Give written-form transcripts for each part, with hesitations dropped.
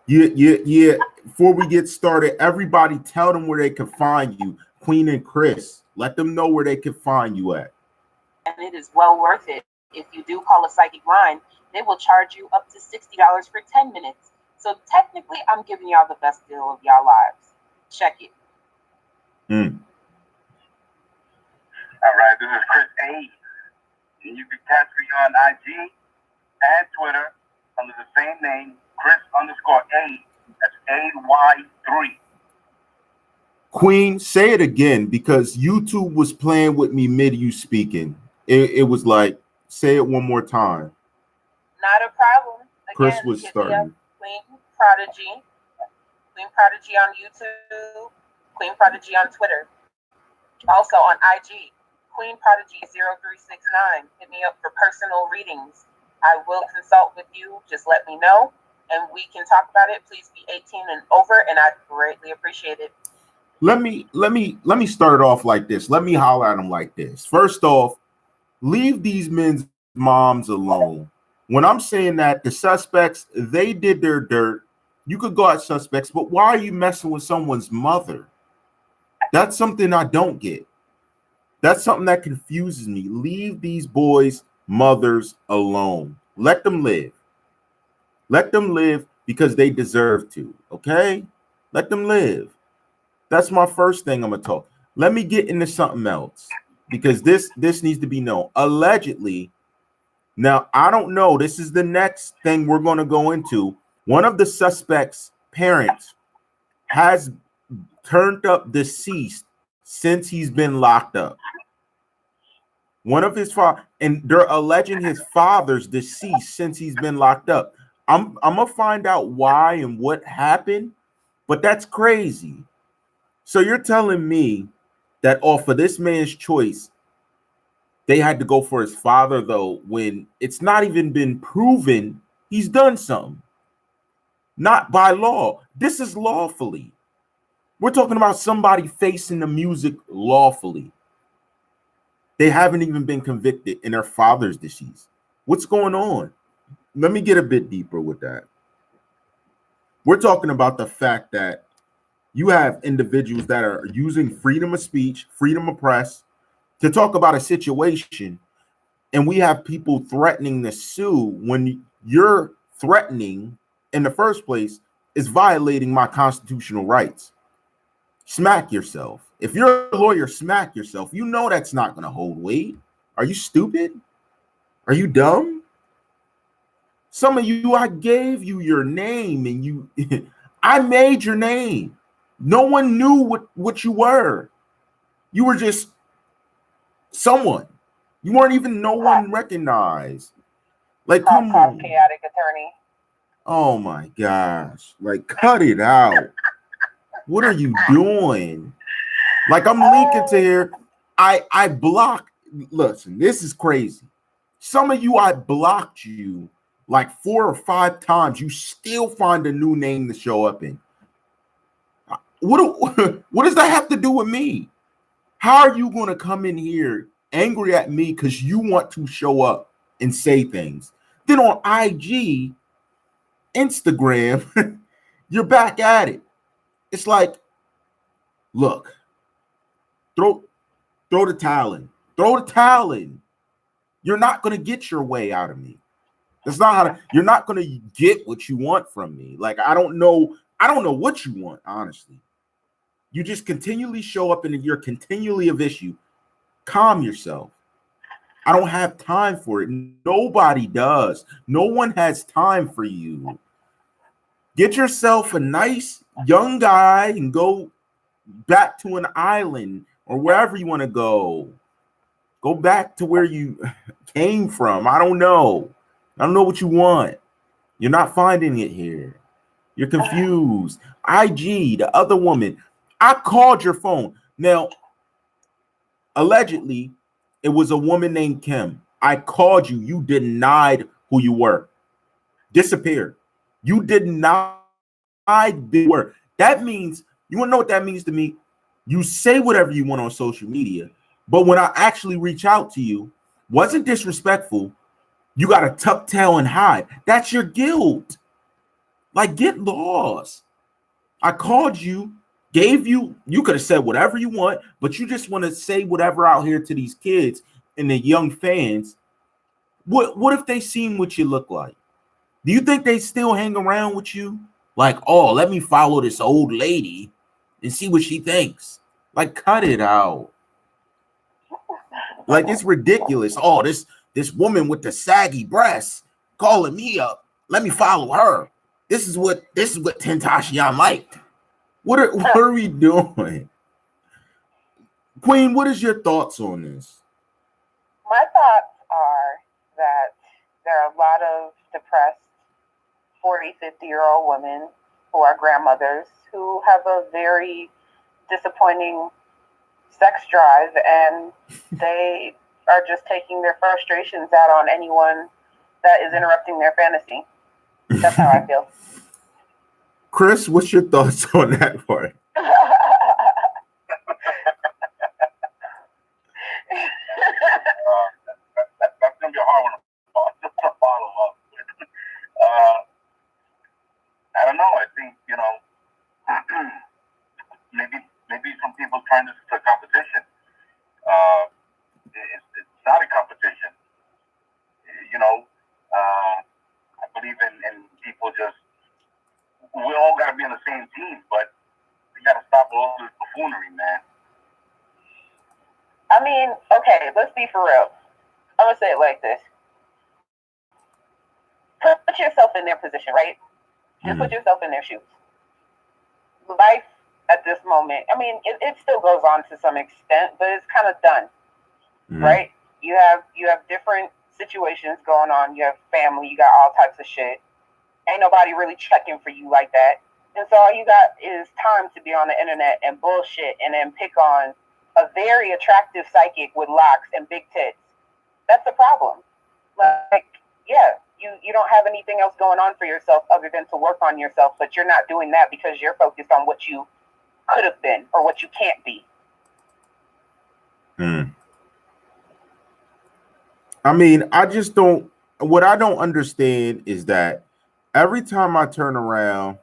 Yeah. Before we get started, everybody tell them where they can find you. Queen and Chris, let them know where they can find you at. And it is well worth it. If you do call a psychic line, they will charge you up to $60 for 10 minutes. So technically, I'm giving y'all the best deal of y'all lives. Check it. Mm. All right, this is Chris A. And you can catch me on IG and Twitter under the same name, Chris_A. That's AY3. Queen, say it again because YouTube was playing with me mid you speaking. It was like, say it one more time. Not a problem. Again, Chris was hit me starting. up, Queen Prodigy on YouTube, Queen Prodigy on Twitter. Also on IG, Queen Prodigy 0369. Hit me up for personal readings. I will consult with you. Just let me know, and we can talk about it. Please be 18 and over, and I'd greatly appreciate it. Let me start it off like this. Let me holler at them like this. First off, leave these men's moms alone. When I'm saying that, the suspects, they did their dirt. You could go at suspects, but why are you messing with someone's mother? That's something I don't get. That's something that confuses me. Leave these boys' mothers alone. Let them live. Let them live because they deserve to, okay? Let them live. That's my first thing I'm going to talk. Let me get into something else because this needs to be known. Allegedly, now I don't know. This is the next thing we're going to go into. One of the suspects' parents has turned up deceased since he's been locked up. One of his father, and they're alleging his father's deceased since he's been locked up. I'm gonna find out why and what happened, but that's crazy. So you're telling me that off of this man's choice, they had to go for his father, though, when it's not even been proven he's done something. Not by law. This is lawfully. We're talking about somebody facing the music lawfully. They haven't even been convicted in their father's deceased. What's going on? Let me get a bit deeper with that. We're talking about the fact that you have individuals that are using freedom of speech, freedom of press to talk about a situation, and we have people threatening to sue when you're threatening in the first place is violating my constitutional rights. Smack yourself. If you're a lawyer, smack yourself. You know that's not going to hold weight. Are you stupid? Are you dumb? Some of you, I gave you your name and you, I made your name. No one knew what you were. You were just someone. You weren't even no one recognized. Like, come on. Chaotic attorney. Oh my gosh. Like, cut it out. What are you doing? Like, I'm linking to here. I blocked. Listen, this is crazy. Some of you, I blocked you like 4 or 5 times. You still find a new name to show up in. What does that have to do with me? How are you going to come in here angry at me because you want to show up and say things? Then on IG, Instagram, you're back at it. It's like, look, throw the towel in. Throw the towel in. You're not going to get your way out of me. That's not how you're not going to get what you want from me. Like, I don't know what you want, honestly. You just continually show up and you're continually of issue. Calm yourself. I don't have time for it. Nobody does. No one has time for you. Get yourself a nice young guy and go back to an island or wherever you want to go. Go back to where you came from. I don't know. I don't know what you want. You're not finding it here. You're confused. IG, the other woman. I called your phone. Now, allegedly, it was a woman named Kim. I called you. You denied who you were. Disappeared. You denied who you were. That means, you want to know what that means to me? You say whatever you want on social media, but when I actually reach out to you, wasn't disrespectful, you got to tuck tail and hide. That's your guilt. Like, get lost. I called you, gave you, you could have said whatever you want, but you just want to say whatever out here to these kids and the young fans. What if they seen what you look like? Do you think they still hang around with you? Like, oh, let me follow this old lady and see what she thinks. Like, cut it out. Like, it's ridiculous. Oh, this woman with the saggy breasts calling me up. Let me follow her. This is what Tentacion liked. What are we doing? Queen, what is your thoughts on this? My thoughts are that there are a lot of depressed 40, 50-year-old women who are grandmothers who have a very disappointing sex drive, and they are just taking their frustrations out on anyone that is interrupting their fantasy. That's how I feel. Chris, what's your thoughts on that part? That's gonna be a hard one to follow up. I don't know. I think maybe some people turn this into a competition. It's not a competition. I believe in people just. We all got to be on the same team, but we got to stop all this buffoonery, man. I mean, okay, let's be for real. I'm gonna say it like this: put yourself in their position, right? Just put yourself in their shoes. Life at this moment, I mean, it still goes on to some extent, but it's kind of done, right? You have different situations going on. You have family. You got all types of shit. Ain't nobody really checking for you like that. And so all you got is time to be on the internet and bullshit and then pick on a very attractive psychic with locks and big tits. That's the problem. Like, yeah, you don't have anything else going on for yourself other than to work on yourself, but you're not doing that because you're focused on what you could have been or what you can't be. I mean, what I don't understand is that every time I turn around,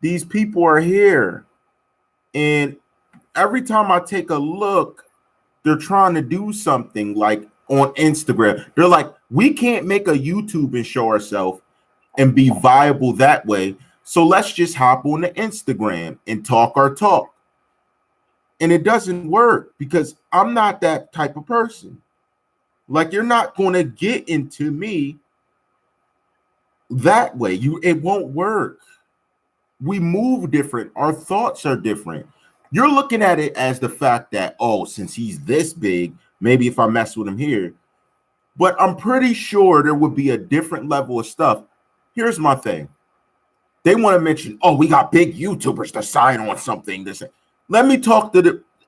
these people are here. And every time I take a look, they're trying to do something like on Instagram. They're like, we can't make a YouTube and show ourselves and be viable that way. So let's just hop on the Instagram and talk our talk. And it doesn't work because I'm not that type of person. Like, you're not going to get into me that way. It won't work. We move different. Our thoughts are different. You're looking at it as the fact that, oh, since he's this big, maybe if I mess with him here. But I'm pretty sure there would be a different level of stuff. Here's my thing. They want to mention, oh, we got big YouTubers to sign on something. Let me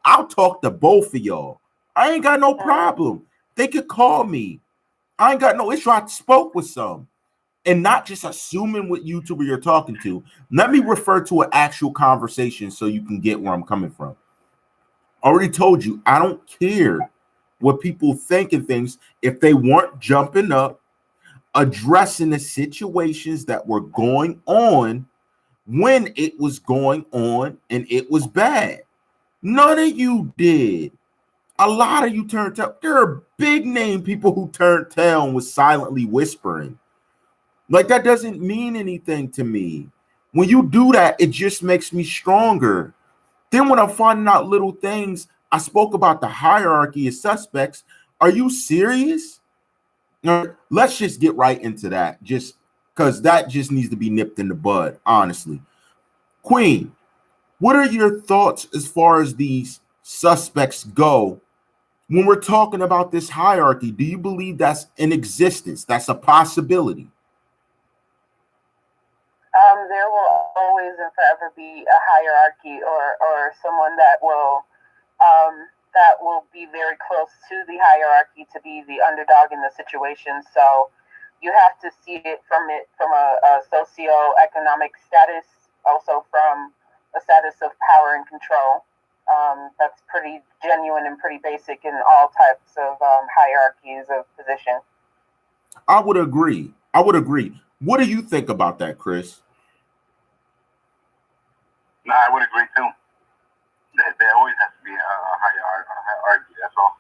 I'll talk to both of y'all. I ain't got no problem. They could call me. I ain't got no issue. I spoke with some. And not just assuming what YouTuber you're talking to. Let me refer to an actual conversation so you can get where I'm coming from. I already told you, I don't care what people think and things if they weren't jumping up, addressing the situations that were going on when it was going on and it was bad. None of you did. A lot of you turned tail. There are big name people who turned tail and was silently whispering. Like, that doesn't mean anything to me. When you do that, it just makes me stronger. Then when I'm finding out little things, I spoke about the hierarchy of suspects. Are you serious? Let's just get right into that, just because that just needs to be nipped in the bud, honestly. Queen, what are your thoughts as far as these suspects go? When we're talking about this hierarchy, do you believe that's in existence? That's a possibility? There will always and forever be a hierarchy or someone that will be very close to the hierarchy to be the underdog in the situation. So you have to see it from a socioeconomic status, also from a status of power and control. That's pretty genuine and pretty basic in all types of hierarchies of position. I would agree. What do you think about that, Chris? No, I would agree too. There always has to be a hierarchy. That's all.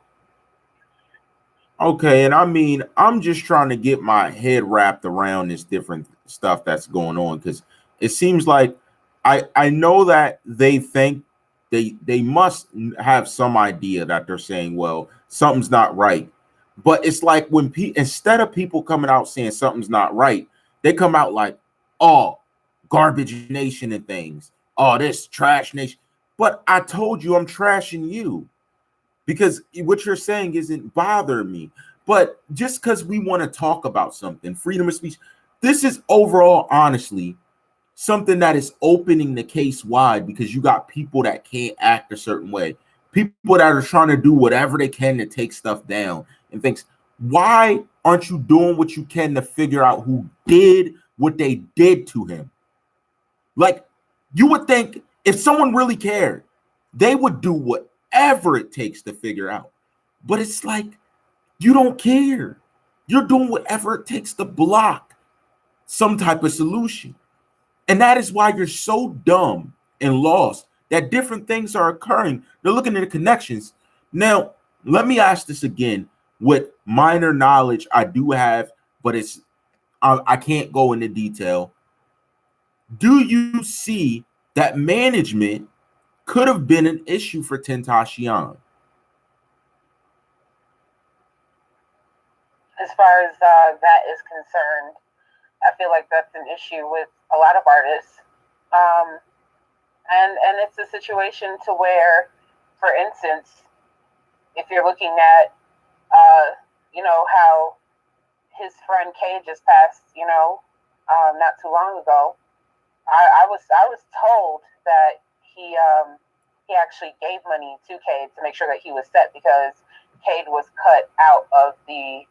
Okay, and I mean, I'm just trying to get my head wrapped around this different stuff that's going on, because it seems like I know that they think they must have some idea that they're saying, well, something's not right. But it's like when instead of people coming out saying something's not right, they come out like, oh, garbage nation and things. Oh, this trash nation. But I told you I'm trashing you, because what you're saying isn't bothering me. But just because we want to talk about something, freedom of speech, this is overall, honestly, something that is opening the case wide, because you got people that can't act a certain way, people that are trying to do whatever they can to take stuff down and things. Why aren't you doing what you can to figure out who did what they did to him? Like, you would think if someone really cared, they would do whatever it takes to figure out. But it's like, you don't care. You're doing whatever it takes to block some type of solution. And that is why you're so dumb and lost that different things are occurring. They're looking at the connections. Now, let me ask this again with minor knowledge I do have, but I can't go into detail. Do you see that management could have been an issue for Tentacion? As far as that is concerned, I feel like that's an issue with a lot of artists. And it's a situation to where, for instance, if you're looking at, how his friend Cade just passed, not too long ago, I was told that he actually gave money to Cade to make sure that he was set, because Cade was cut out of the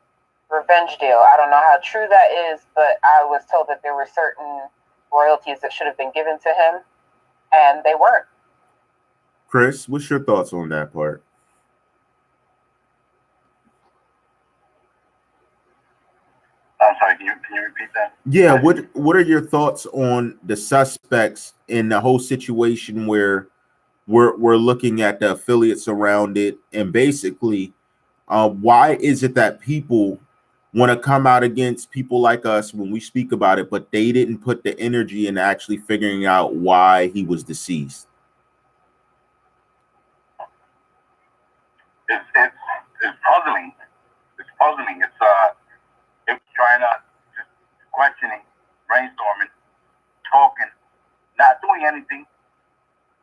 revenge deal. I don't know how true that is, but I was told that there were certain royalties that should have been given to him, and they weren't. Chris, what's your thoughts on that part? I'm sorry, can you repeat that? Yeah, what are your thoughts on the suspects in the whole situation where we're looking at the affiliates around it, and basically why is it that people want to come out against people like us when we speak about it, but they didn't put the energy in actually figuring out why he was deceased? It's puzzling. It's puzzling. It's trying to just questioning, brainstorming, talking, not doing anything,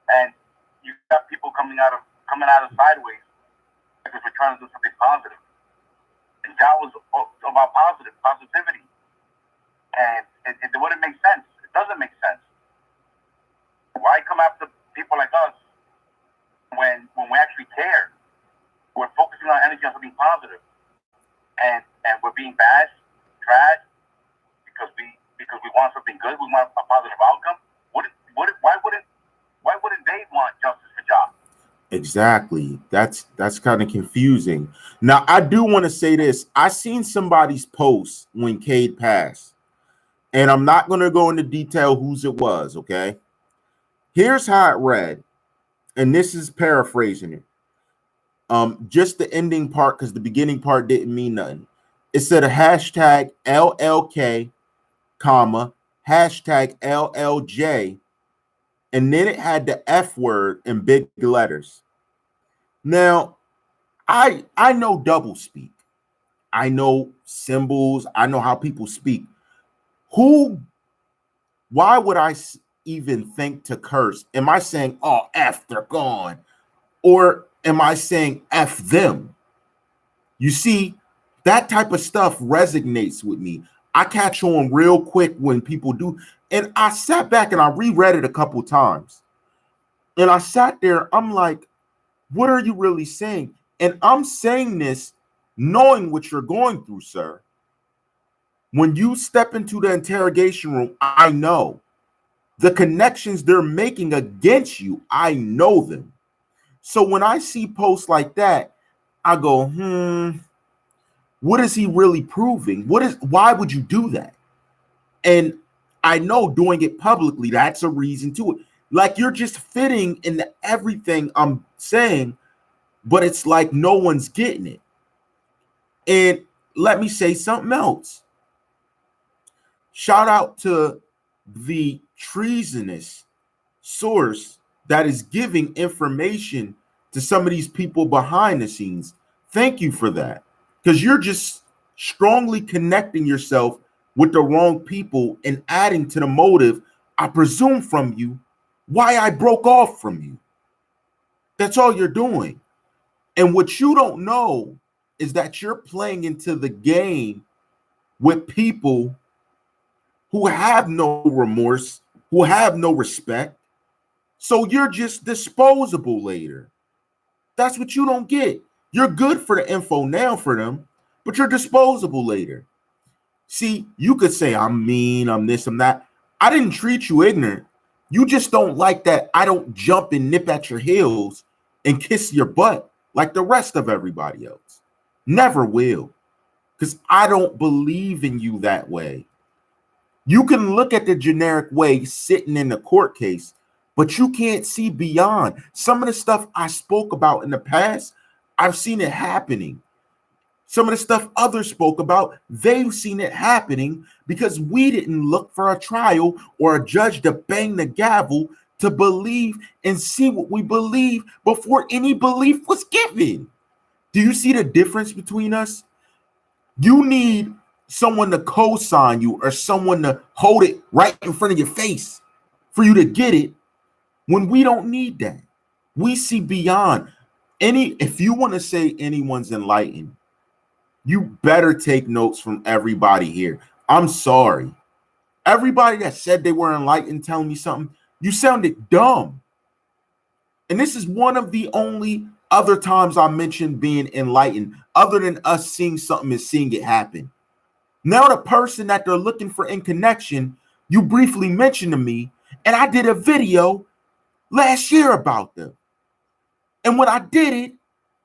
and you got people coming out of sideways because we're trying to do something positive. And God was about positivity, and it wouldn't make sense. It doesn't make sense. Why come after people like us when we actually care? We're focusing our energy on something positive, and we're being bashed, trashed because we want something good. We want a positive outcome. Why wouldn't they want justice for Czarr? Exactly. That's kind of confusing. Now, I do want to say this. I seen somebody's post when Cade passed, and I'm not going to go into detail whose it was, okay? Here's how it read, and this is paraphrasing it. Just the ending part, because the beginning part didn't mean nothing. It said a hashtag LLK, comma, hashtag LLJ, and then it had the F word in big letters. Now, I know double speak. I know symbols. I know how people speak. Why would I even think to curse? Am I saying, oh, F, they're gone? Or am I saying F them? You see, that type of stuff resonates with me. I catch on real quick when people do. And I sat back and I reread it a couple times. And I sat there, I'm like, what are you really saying? And I'm saying this knowing what you're going through, sir. When you step into the interrogation room, I know the connections they're making against you. I know them. So when I see posts like that, I go, what is he really proving? Why would you do that? And I know doing it publicly, that's a reason to it. Like you're just fitting into everything I'm saying, but it's like no one's getting it. And let me say something else. Shout out to the treasonous source that is giving information to some of these people behind the scenes. Thank you for that. Because you're just strongly connecting yourself with the wrong people and adding to the motive, I presume, from you, why I broke off from you. That's all you're doing. And what you don't know is that you're playing into the game with people who have no remorse, who have no respect. So you're just disposable later. That's what you don't get. You're good for the info now for them, but you're disposable later. See, you could say, I'm mean, I'm this, I'm that. I didn't treat you ignorant. You just don't like that I don't jump and nip at your heels and kiss your butt like the rest of everybody else. Never will. Because I don't believe in you that way. You can look at the generic way sitting in the court case, but you can't see beyond. Some of the stuff I spoke about in the past, I've seen it happening. Some of the stuff others spoke about, they've seen it happening because we didn't look for a trial or a judge to bang the gavel to believe and see what we believe before any belief was given. Do you see the difference between us? You need someone to co-sign you or someone to hold it right in front of your face for you to get it when we don't need that. We see beyond any. If you want to say anyone's enlightened, you better take notes from everybody here. I'm sorry. Everybody that said they were enlightened telling me something, you sounded dumb. And this is one of the only other times I mentioned being enlightened, other than us seeing something and seeing it happen. Now the person that they're looking for in connection, you briefly mentioned to me, and I did a video last year about them. And when I did it,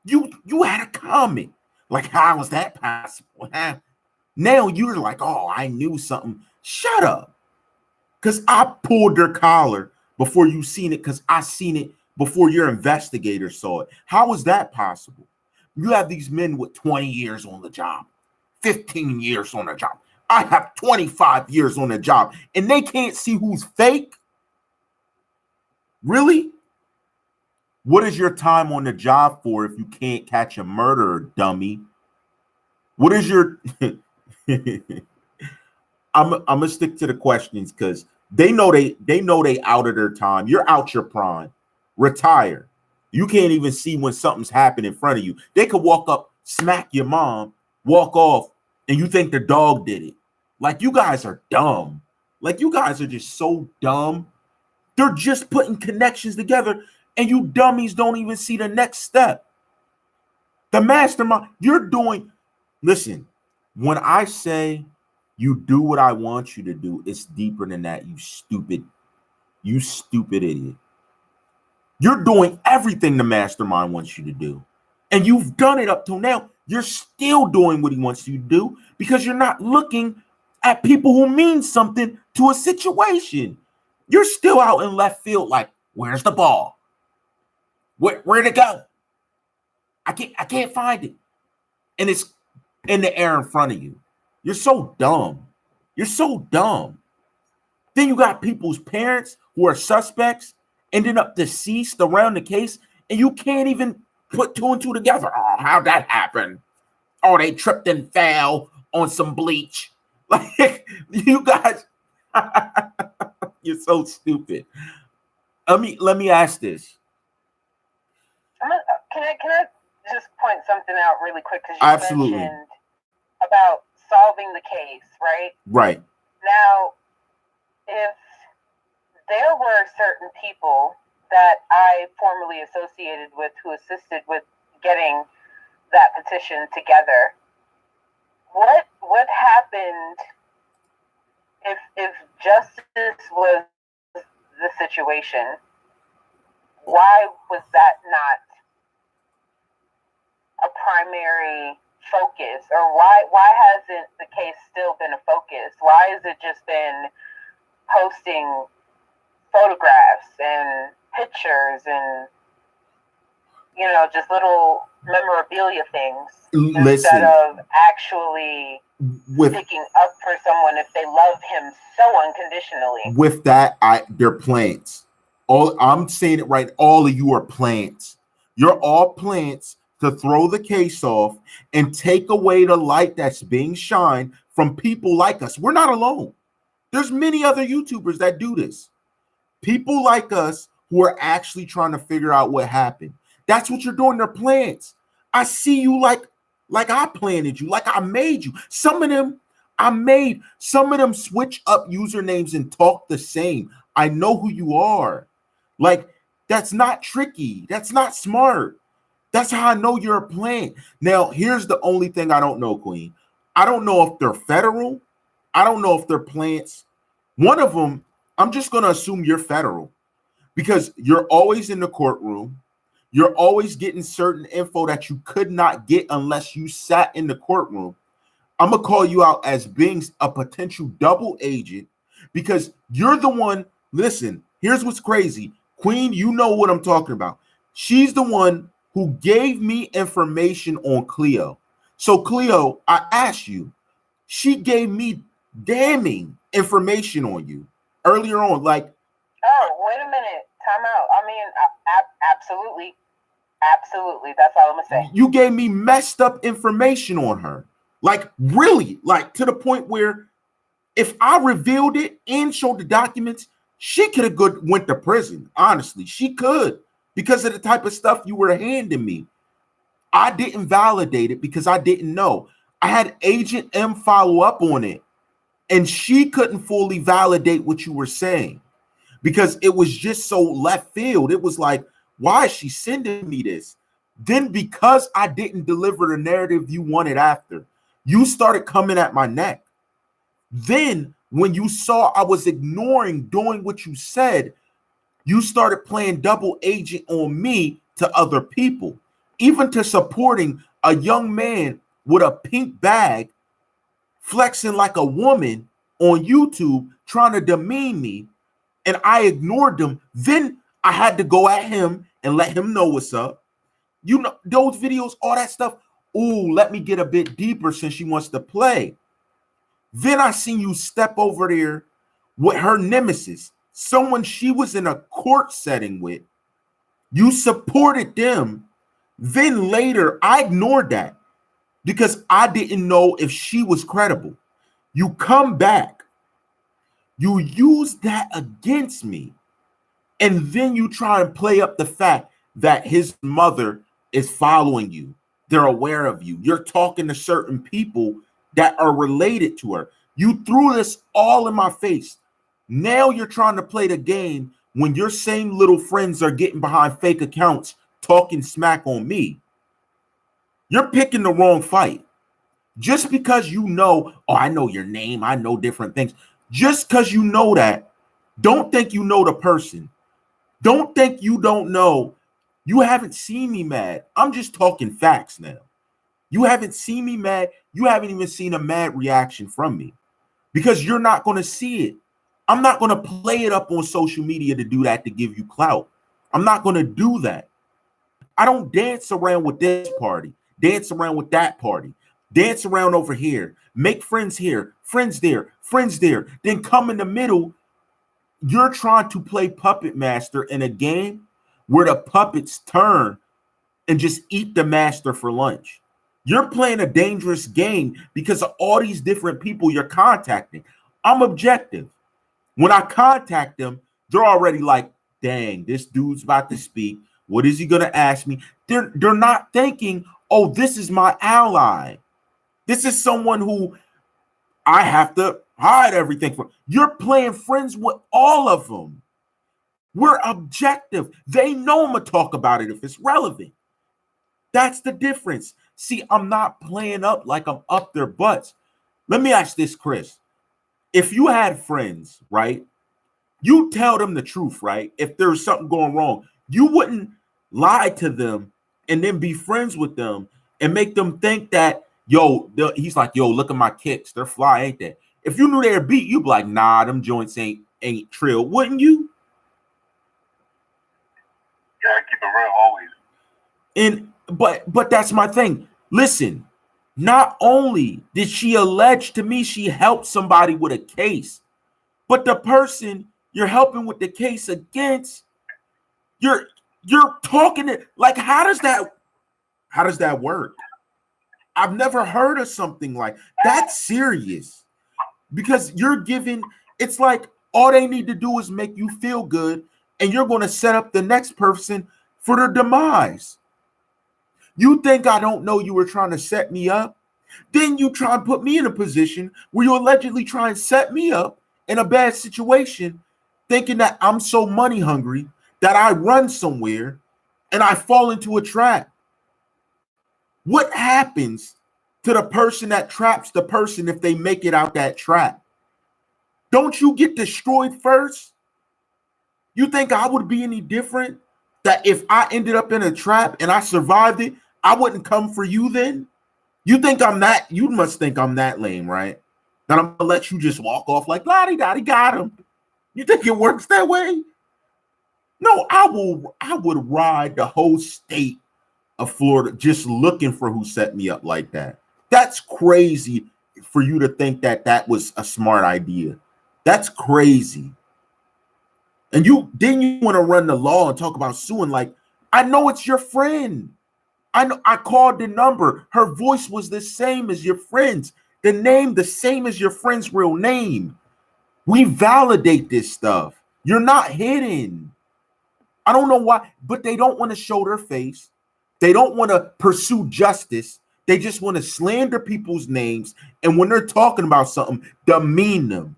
you had a comment. Like, how is that possible? Now you're like, oh, I knew something. Shut up. Because I pulled their collar before you seen it, because I seen it before your investigator saw it. How is that possible? You have these men with 20 years on the job, 15 years on the job. I have 25 years on the job, and they can't see who's fake? Really? What is your time on the job for if you can't catch a murderer, dummy? What is your... I'm gonna stick to the questions because they know they out of their time. You're out your prime. Retire. You can't even see when something's happened in front of you. They could walk up, smack your mom, walk off, and you think the dog did it. Like, you guys are dumb. Like, you guys are just so dumb. They're just putting connections together, and you dummies don't even see the next step. The mastermind, you're doing... Listen, when I say you do what I want you to do, it's deeper than that, you stupid idiot. You're doing everything the mastermind wants you to do. And you've done it up till now. You're still doing what he wants you to do because you're not looking at people who mean something to a situation. You're still out in left field like, where's the ball? Where'd it go? I can't find it. And it's in the air in front of you. You're so dumb. You're so dumb. Then you got people's parents who are suspects, ended up deceased around the case, and you can't even put two and two together. Oh, how'd that happen? Oh, they tripped and fell on some bleach. Like, you guys, you're so stupid. Let me ask this. Can I just point something out really quick? Because you Absolutely. mentioned about solving the case, right? Right. Now, if there were certain people that I formerly associated with who assisted with getting that petition together, what happened if justice was the situation? Why was that not a primary focus, or why hasn't the case still been a focus? Why has it just been posting photographs and pictures and, you know, just little memorabilia things instead of actually sticking up for someone if they love him so unconditionally. With that, they're plants. I'm saying it right. All of you are plants. You're all plants to throw the case off and take away the light that's being shined from people like us. We're not alone. There's many other YouTubers that do this. People like us who are actually trying to figure out what happened. That's what you're doing. They're plants. I see you like I planted you, like I made you. Some of them I made. Some of them switch up usernames and talk the same. I know who you are. Like, that's not tricky. That's not smart. That's how I know you're a plant. Now, here's the only thing I don't know, Queen. I don't know if they're federal. I don't know if they're plants. One of them, I'm just going to assume you're federal because you're always in the courtroom. You're always getting certain info that you could not get unless you sat in the courtroom. I'm going to call you out as being a potential double agent because you're the one. Listen, here's what's crazy. Queen, you know what I'm talking about. She's the one who gave me information on Cleo. So, Cleo, I asked you. She gave me damning information on you earlier on. Like, oh, wait a minute. Time out. I mean, absolutely. Absolutely. That's all I'm going to say. You gave me messed up information on her. Like, really, like to the point where if I revealed it and showed the documents, she could have went to prison. Honestly, she could because of the type of stuff you were handing me. I didn't validate it because I didn't know. I had Agent M follow up on it, and she couldn't fully validate what you were saying because it was just so left field. It was like, why is she sending me this? Then because I didn't deliver the narrative you wanted after, you started coming at my neck. Then when you saw I was ignoring doing what you said, you started playing double agent on me to other people, even to supporting a young man with a pink bag flexing like a woman on YouTube trying to demean me, and I ignored them. Then I had to go at him and let him know what's up. You know, those videos, all that stuff. Ooh, let me get a bit deeper since she wants to play. Then I seen you step over there with her nemesis, someone she was in a court setting with. You supported them. Then later, I ignored that because I didn't know if she was credible. You come back. You use that against me. And then you try and play up the fact that his mother is following you. They're aware of you. You're talking to certain people that are related to her. You threw this all in my face. Now you're trying to play the game when your same little friends are getting behind fake accounts talking smack on me. You're picking the wrong fight. Just because you know, oh, I know your name, I know different things. Just because you know that, don't think you know the person. Don't think you don't know. You haven't seen me mad. I'm just talking facts now. You haven't seen me mad. You haven't even seen a mad reaction from me because you're not going to see it. I'm not going to play it up on social media to do that to give you clout. I'm not going to do that. I don't dance around with this party, dance around with that party, dance around over here, make friends here, friends there, then come in the middle. You're trying to play puppet master in a game where the puppets turn and just eat the master for lunch. You're playing a dangerous game because of all these different people you're contacting. I'm objective. When I contact them, they're already like, dang, this dude's about to speak. What is he going to ask me? They're not thinking, oh, this is my ally. This is someone who I have to hide everything from. You're playing friends with all of them. We're objective. They know I'm going to talk about it if it's relevant. That's the difference. See, I'm not playing up like I'm up their butts. Let me ask this, Chris. If you had friends, right, you tell them the truth, right? If there's something going wrong, you wouldn't lie to them and then be friends with them and make them think that, yo, he's like, yo, look at my kicks. They're fly, ain't they? If you knew they're beat, you'd be like, nah, them joints ain't trill, wouldn't you? gotta keep it real always. But that's my thing. Listen, not only did she allege to me she helped somebody with a case, but the person you're helping with the case against, you're talking it like, how does that work? I've never heard of something like that's serious, because you're giving, it's like all they need to do is make you feel good, and you're going to set up the next person for their demise. You think I don't know you were trying to set me up? Then you try and put me in a position where you allegedly try and set me up in a bad situation, thinking that I'm so money hungry that I run somewhere and I fall into a trap. What happens to the person that traps the person if they make it out that trap? Don't you get destroyed first? You think I would be any different? That if I ended up in a trap and I survived it, I wouldn't come for you then? You think I'm that? You must think I'm that lame, right? That I'm gonna let you just walk off like Lottie Dottie got him. You think it works that way? No, I would ride the whole state of Florida just looking for who set me up like that. That's crazy for you to think that that was a smart idea. That's crazy. And you want to run the law and talk about suing like, I know it's your friend. I know I called the number. Her voice was the same as your friend's. The name the same as your friend's real name. We validate this stuff. You're not hidden. I don't know why, but they don't want to show their face. They don't want to pursue justice. They just want to slander people's names. And when they're talking about something, demean them.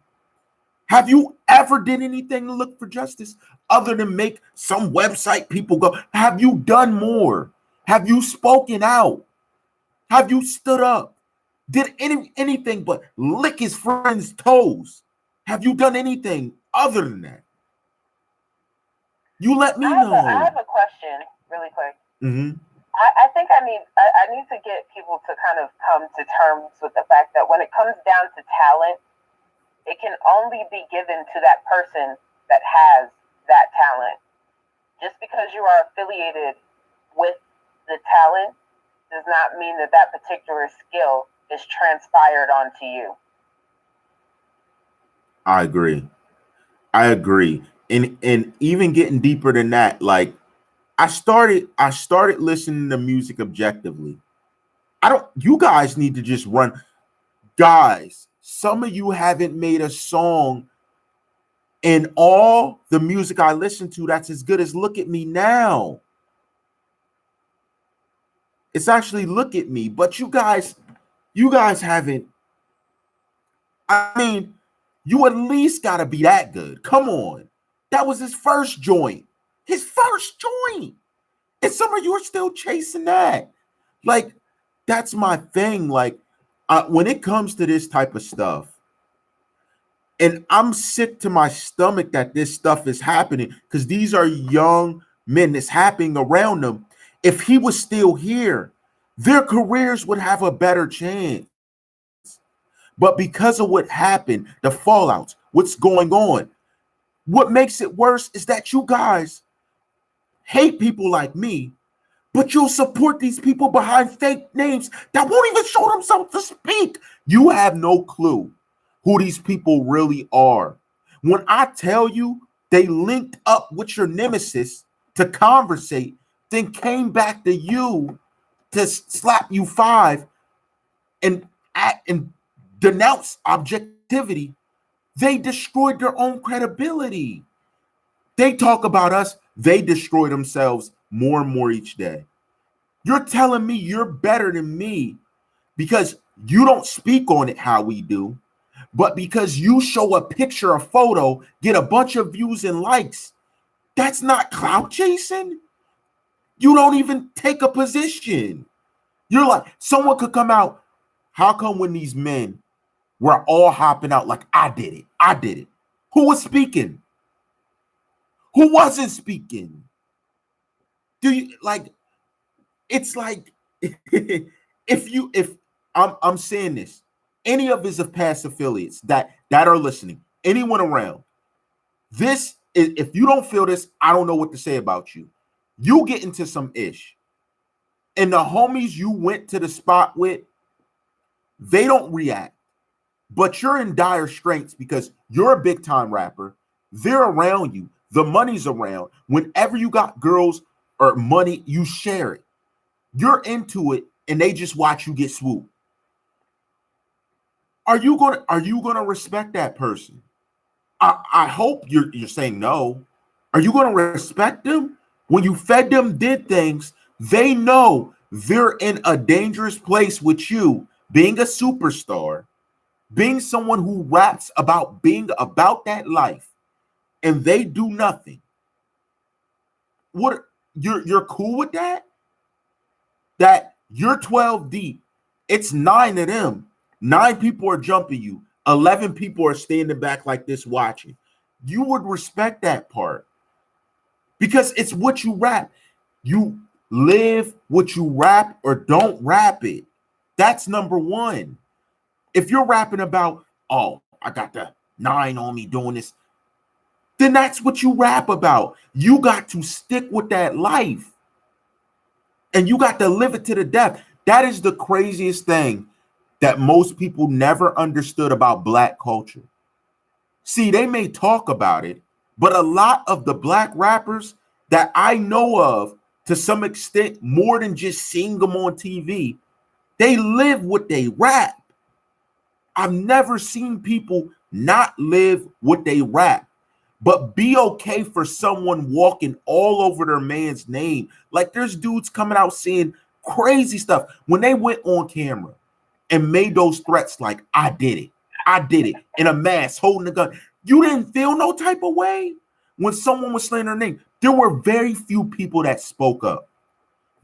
Have you ever did anything to look for justice other than make some website people go? Have you done more? Have you spoken out? Have you stood up? Did anything but lick his friend's toes? Have you done anything other than that? You let me know. I have a question really quick. Mm-hmm. I think I need to get people to kind of come to terms with the fact that when it comes down to talent, it can only be given to that person that has that talent. Just because you are affiliated with the talent does not mean that that particular skill is transpired onto you. I agree. And even getting deeper than that, like I started listening to music objectively. You guys need to just run. Guys, some of you haven't made a song in all the music I listen to that's as good as Look at Me Now. It's actually Look at Me, but you guys haven't. I mean, you at least gotta be that good. Come on. That was his first joint. His first joint. And some of you are still chasing that. Like, that's my thing. Like, when it comes to this type of stuff, and I'm sick to my stomach that this stuff is happening, because these are young men that's happening around them. If he was still here, their careers would have a better chance. But because of what happened, the fallouts, what's going on, what makes it worse is that you guys hate people like me, but you'll support these people behind fake names that won't even show themselves to speak. You have no clue who these people really are. When I tell you they linked up with your nemesis to conversate, then came back to you to slap you five and act and denounce objectivity, they destroyed their own credibility. They talk about us, they destroy themselves more and more each day. You're telling me you're better than me because you don't speak on it how we do, but because you show a picture, a photo, get a bunch of views and likes. That's not clout chasing. You don't even take a position. You're like, someone could come out. How come when these men were all hopping out like, I did it? Who was speaking? Who wasn't speaking? Do you like? It's like if I'm saying this, any of his past affiliates that are listening, anyone around, this is, if you don't feel this, I don't know what to say about you. You get into some ish, and the homies you went to the spot with, they don't react. But you're in dire straits because you're a big time rapper. They're around you. The money's around. Whenever you got girls or money, you share it. You're into it, and they just watch you get swooped. Are you gonna respect that person? I hope you're saying no. Are you gonna respect them? When you fed them, did things, they know they're in a dangerous place with you, being a superstar, being someone who raps about being about that life, and they do nothing. What you're cool with that? That you're 12 deep. It's 9 of them. 9 people are jumping you. 11 people are standing back like this watching. You would respect that part because it's what you rap. You live what you rap or don't rap it. That's number one. If you're rapping about, oh, I got the 9 on me doing this, then that's what you rap about. You got to stick with that life and you got to live it to the death. That is the craziest thing that most people never understood about Black culture. See, they may talk about it, but a lot of the Black rappers that I know of, to some extent, more than just seeing them on TV, they live what they rap. I've never seen people not live what they rap, but be okay for someone walking all over their man's name. Like there's dudes coming out saying crazy stuff when they went on camera and made those threats like, I did it, in a mask, holding a gun. You didn't feel no type of way when someone was saying their name. There were very few people that spoke up.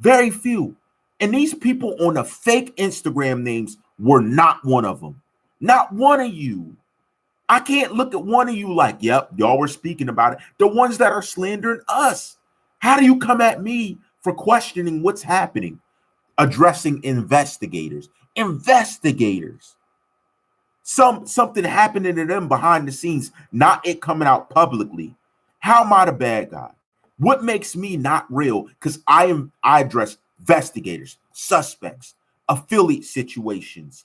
Very few. And these people on the fake Instagram names were not one of them. Not one of you. I can't look at one of you like, yep, y'all were speaking about it. The ones that are slandering us. How do you come at me for questioning what's happening? Addressing investigators. Investigators. Something happening to them behind the scenes, not it coming out publicly. How am I the bad guy? What makes me not real? Because I address investigators, suspects, affiliate situations,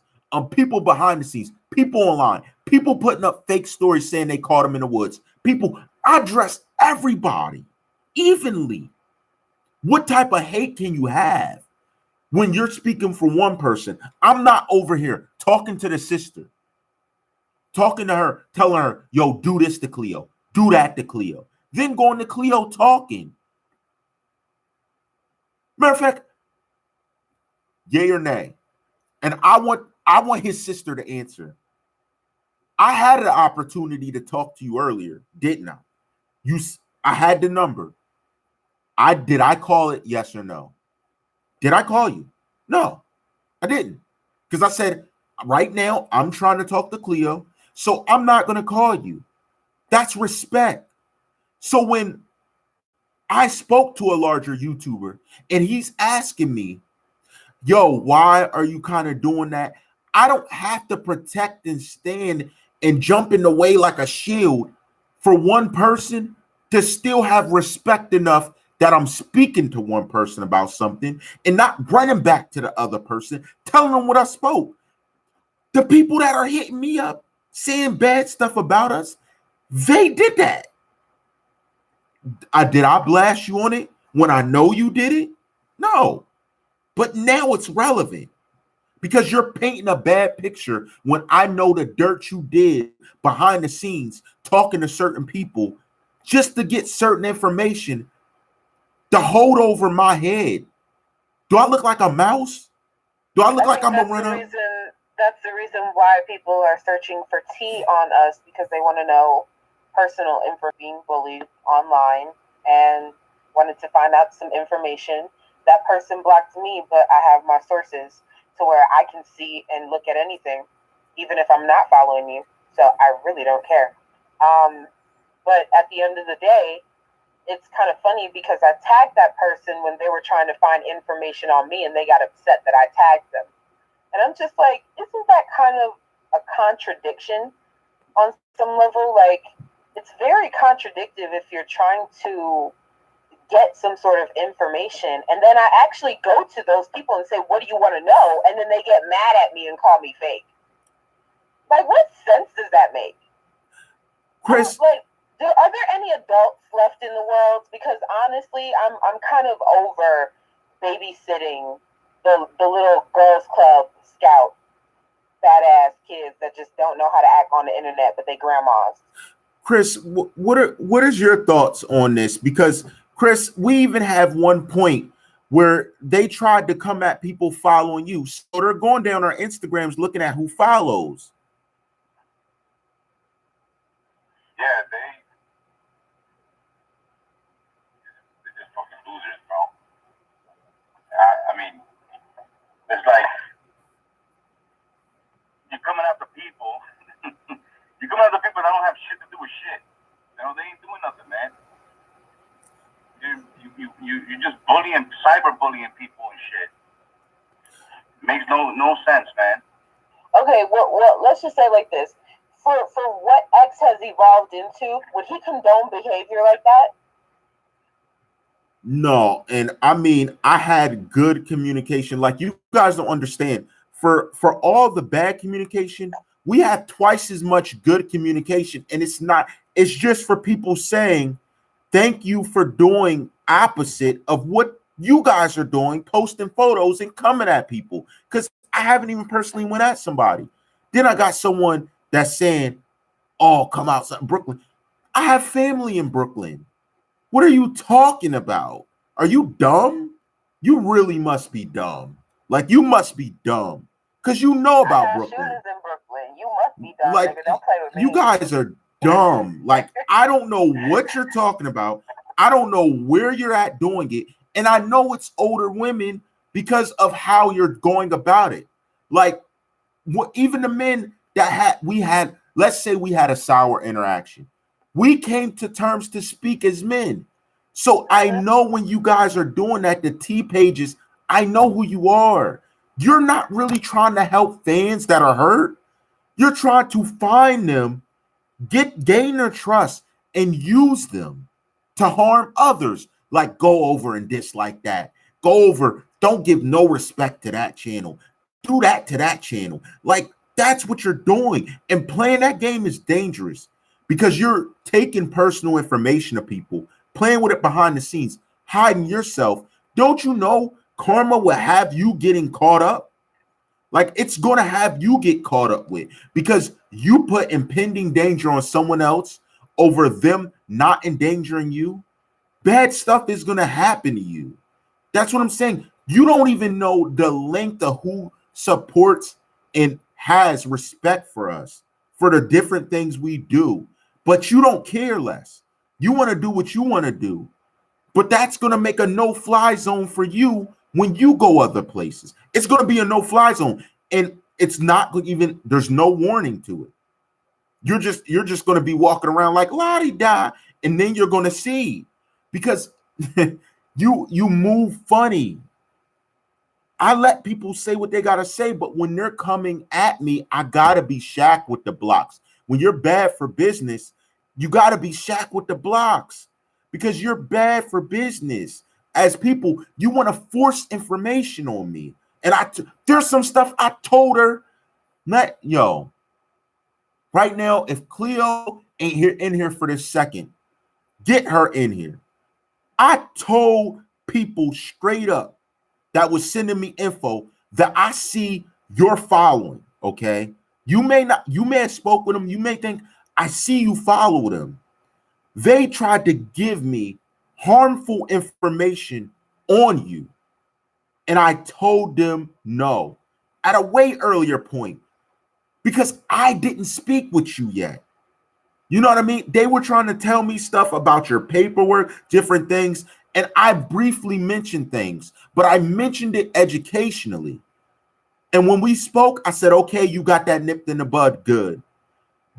people behind the scenes, people online, people putting up fake stories saying they caught them in the woods. People, I address everybody evenly. What type of hate can you have when you're speaking for one person? I'm not over here talking to the sister, talking to her, telling her, yo, do this to Cleo, do that to Cleo. Then going to Cleo talking. Matter of fact, yay or nay. And I want his sister to answer. I had an opportunity to talk to you earlier, didn't I? I had the number. Did I call it? Yes or no? Did I call you? No, I didn't. Because I said, right now, I'm trying to talk to Cleo, so I'm not going to call you. That's respect. So when I spoke to a larger YouTuber and he's asking me, yo, why are you kind of doing that? I don't have to protect and stand and jump in the way like a shield for one person to still have respect enough that I'm speaking to one person about something and not running back to the other person, telling them what I spoke. The people that are hitting me up, saying bad stuff about us, they did that. Did I blast you on it when I know you did it? No. But now it's relevant because you're painting a bad picture when I know the dirt you did behind the scenes, talking to certain people just to get certain information to hold over my head. Do I look like a mouse? Do I look like I'm a runner? That's the reason why people are searching for tea on us, because they want to know personal info, being bullied online, and wanted to find out some information. That person blocked me, but I have my sources to where I can see and look at anything, even if I'm not following you. So I really don't care. But at the end of the day, it's kind of funny because I tagged that person when they were trying to find information on me, and they got upset that I tagged them. And I'm just like, isn't that kind of a contradiction on some level? Like, it's very contradictive if you're trying to get some sort of information, and then I actually go to those people and say, what do you want to know? And then they get mad at me and call me fake. Like, what sense does that make? Chris, are there any adults left in the world? Because honestly, I'm kind of over babysitting the little girls club scout badass kids that just don't know how to act on the internet, but they grandmas. Chris, what is your thoughts on this? Because Chris, we even have one point where they tried to come at people following you, so they're going down our Instagrams looking at who follows. Yeah, they're just fucking losers, bro. I mean, it's like you're coming after people. You're coming after people that don't have shit to do with shit. You know, they ain't doing nothing, man. You just bullying, cyberbullying people and shit. Makes no sense, man. Okay, well, let's just say like this. For what X has evolved into, would he condone behavior like that? No, and I mean, I had good communication. Like, you guys don't understand. For all the bad communication, we had twice as much good communication, and it's just for people saying thank you for doing opposite of what you guys are doing, posting photos and coming at people, because I haven't even personally went at somebody. Then I got someone that's saying, oh, come outside Brooklyn. I have family in Brooklyn. What are you talking about? Are you dumb? You really must be dumb. Like, you must be dumb because you know about Brooklyn. Shooters in Brooklyn. You must be dumb, like, nigga. Don't play with me. You guys are dumb. Like, I don't know what you're talking about. I don't know where you're at doing it. And I know it's older women because of how you're going about it. Like, even the men that we had, let's say we had a sour interaction. We came to terms to speak as men. So I know when you guys are doing that, the T pages, I know who you are. You're not really trying to help fans that are hurt. You're trying to find them, gain their trust, and use them to harm others. Like, go over and dislike that. Go over, don't give no respect to that channel. Do that to that channel. Like, that's what you're doing. And playing that game is dangerous because you're taking personal information of people, playing with it behind the scenes, hiding yourself. Don't you know karma will have you getting caught up? Like, it's going to have you get caught up with because you put impending danger on someone else over them not endangering you. Bad stuff is going to happen to you. That's what I'm saying. You don't even know the length of who supports and has respect for us for the different things we do, but you don't care less. You want to do what you want to do, but that's going to make a no-fly zone for you when you go other places. It's going to be a no-fly zone, and it's not even, there's no warning to it. You're just going to be walking around like la-di-da, and then you're going to see because you move funny. I let people say what they got to say, but when they're coming at me, I got to be Shaq with the blocks. When you're bad for business, you got to be Shaq with the blocks because you're bad for business. As people, you want to force information on me. And there's some stuff I told her, right now, if Cleo ain't in here for this second, get her in here. I told people straight up that was sending me info that I see you're following, okay? You may have spoke with them. You may think, I see you follow them. They tried to give me harmful information on you. And I told them no at a way earlier point because I didn't speak with you yet. You know what I mean? They were trying to tell me stuff about your paperwork, different things. And I briefly mentioned things, but I mentioned it educationally. And when we spoke, I said, okay, you got that nipped in the bud. Good.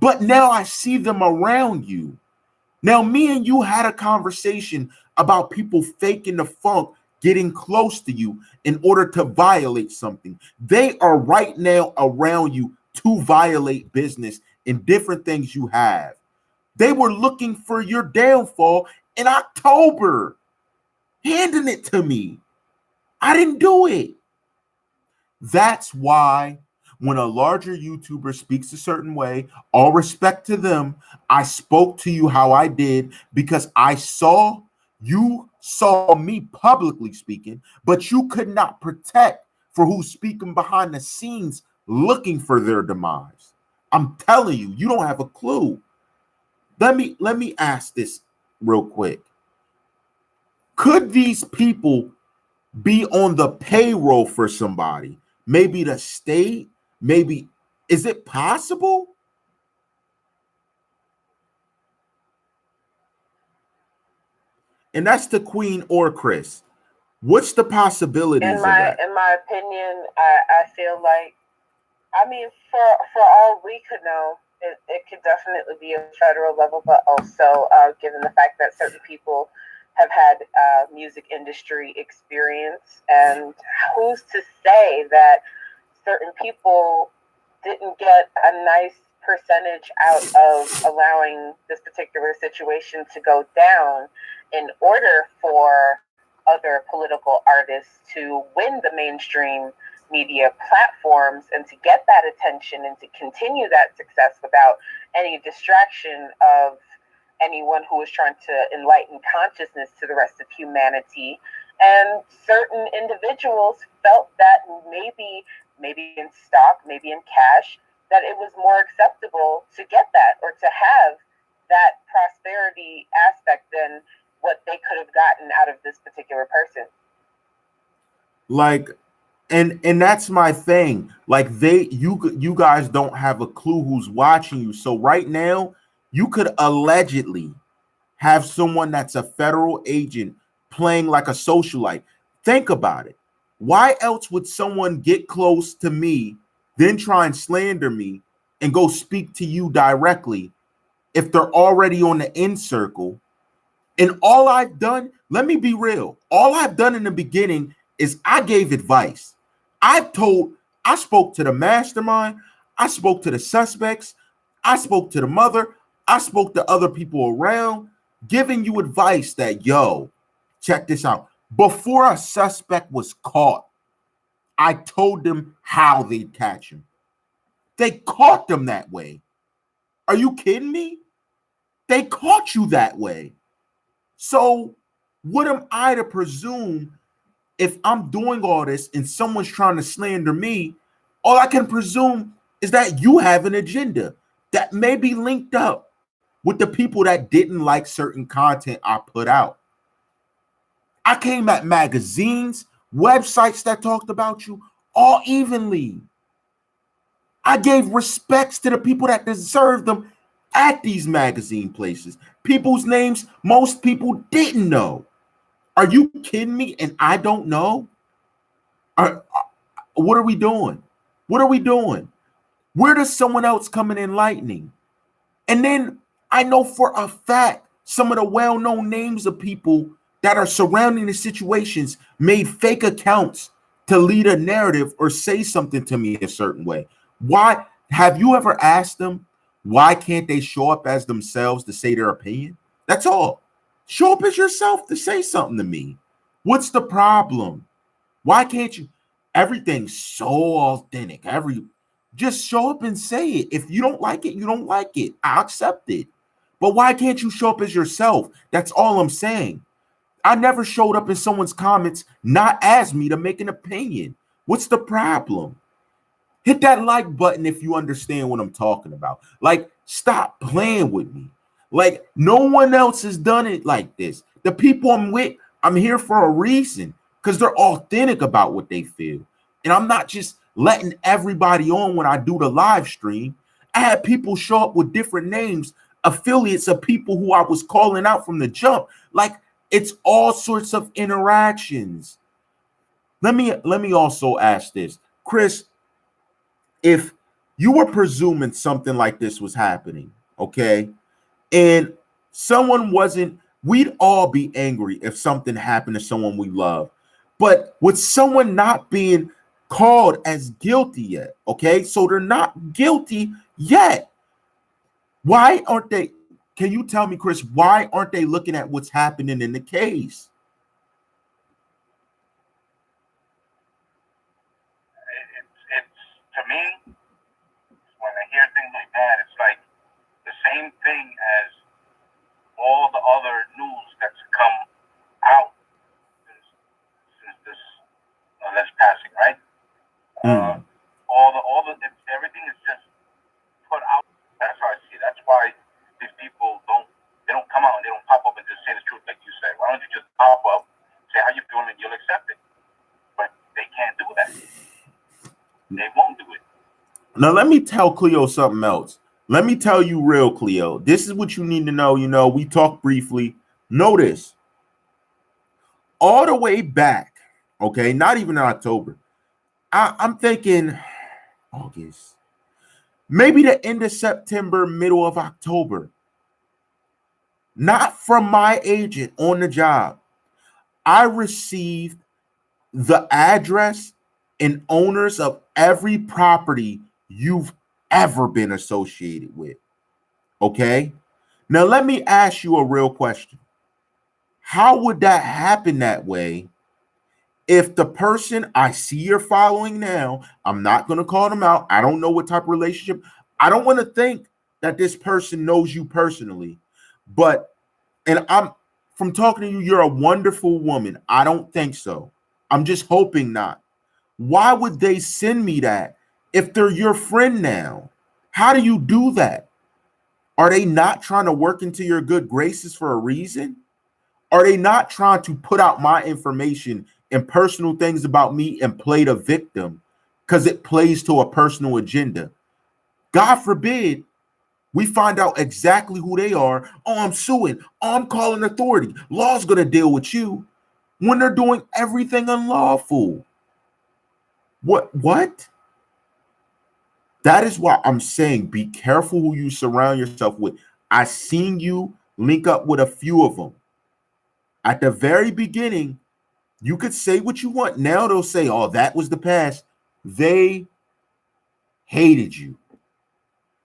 But now I see them around you. Now, me and you had a conversation about people faking the funk, getting close to you in order to violate something. They are right now around you to violate business and different things you have. They were looking for your downfall in October. handing it to me. I didn't do it. That's why when a larger YouTuber speaks a certain way, all respect to them, I spoke to you how I did because you saw me publicly speaking, but you could not protect for who's speaking behind the scenes looking for their demise. I'm telling you, you don't have a clue. Let me ask this real quick. Could these people be on the payroll for somebody? Maybe the state, maybe, is it possible? And that's the Queen or Chris. What's the possibilities of that? In my opinion, I feel like, I mean, for all we could know, it could definitely be a federal level, but also given the fact that certain people have had music industry experience, and who's to say that certain people didn't get a nice percentage out of allowing this particular situation to go down in order for other political artists to win the mainstream media platforms and to get that attention and to continue that success without any distraction of anyone who is trying to enlighten consciousness to the rest of humanity. And certain individuals felt that maybe in stock, maybe in cash, that it was more acceptable to get that or to have that prosperity aspect than what they could have gotten out of this particular person. Like, and that's my thing. Like, you guys don't have a clue who's watching you. So right now, you could allegedly have someone that's a federal agent playing like a socialite. Think about it. Why else would someone get close to me, then try and slander me and go speak to you directly if they're already on the in circle? And all I've done, let me be real, all I've done in the beginning is I gave advice. I spoke to the mastermind, I spoke to the suspects, I spoke to the mother, I spoke to other people around, giving you advice that, yo, check this out. Before a suspect was caught, I told them how they'd catch him. They caught them that way. Are you kidding me? They caught you that way. So what am I to presume if I'm doing all this and someone's trying to slander me? All I can presume is that you have an agenda that may be linked up with the people that didn't like certain content I put out. I came at magazines, websites that talked about you all evenly. I gave respects to the people that deserved them at these magazine places, people's names most people didn't know. Are you kidding me? And I don't know? What are we doing? What are we doing? Where does someone else come in enlightening? And then I know for a fact some of the well-known names of people that are surrounding the situations made fake accounts to lead a narrative or say something to me a certain way. Why? Have you ever asked them why can't they show up as themselves to say their opinion? That's all. Show up as yourself to say something to me. What's the problem? Why can't you? Everything's so authentic. Just show up and say it. If you don't like it, you don't like it. I accept it. But why can't you show up as yourself? That's all I'm saying. I never showed up in someone's comments not as me to make an opinion. What's the problem? Hit that like button if you understand what I'm talking about. Like, stop playing with me. Like, no one else has done it like this. The people I'm with, I'm here for a reason because they're authentic about what they feel. And I'm not just letting everybody on when I do the live stream. I had people show up with different names, affiliates of people who I was calling out from the jump. Like, it's all sorts of interactions. Let me also ask this, Chris. If you were presuming something like this was happening, okay, and someone wasn't, we'd all be angry if something happened to someone we love. But with someone not being called as guilty yet, okay, so they're not guilty yet. Why aren't they? Can you tell me, Chris, why aren't they looking at what's happening in the case? pop up, say how you feeling, and you'll accept it. But they can't do that. They won't do it. Now, let me tell Cleo something else. Let me tell you real, Cleo. This is what you need to know. You know, we talked briefly. Notice all the way back, okay, not even in October. I'm thinking August, maybe the end of September, middle of October. Not from my agent on the job. I received the address and owners of every property you've ever been associated with. Okay? Now, let me ask you a real question. How would that happen that way if the person I see you're following now, I'm not going to call them out. I don't know what type of relationship. I don't want to think that this person knows you personally, but, and I'm from talking to you, you're a wonderful woman. I don't think so. I'm just hoping not. Why would they send me that if they're your friend now? How do you do that? Are they not trying to work into your good graces for a reason? Are they not trying to put out my information and personal things about me and play the victim because it plays to a personal agenda? God forbid we find out exactly who they are. Oh, I'm suing. Oh, I'm calling authority. Law's going to deal with you when they're doing everything unlawful. What? That is why I'm saying be careful who you surround yourself with. I seen you link up with a few of them. At the very beginning, you could say what you want. Now they'll say, oh, that was the past. They hated you.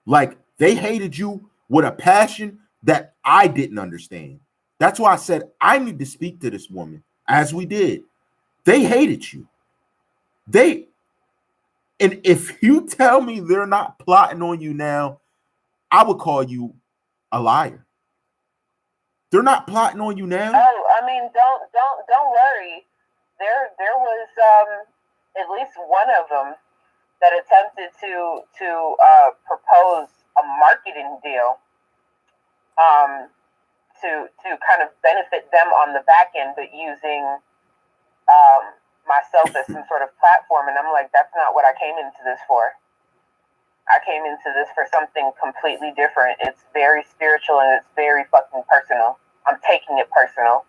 Like they hated you with a passion that I didn't understand. That's why I said I need to speak to this woman, as we did. They hated you. And if you tell me they're not plotting on you now, I would call you a liar. They're not plotting on you now. Oh, I mean, don't worry. There was at least one of them that attempted to propose a marketing deal to kind of benefit them on the back end, but using myself as some sort of platform. And I'm like, that's not what I came into this for. I came into this for something completely different. It's very spiritual and it's very fucking personal. I'm taking it personal.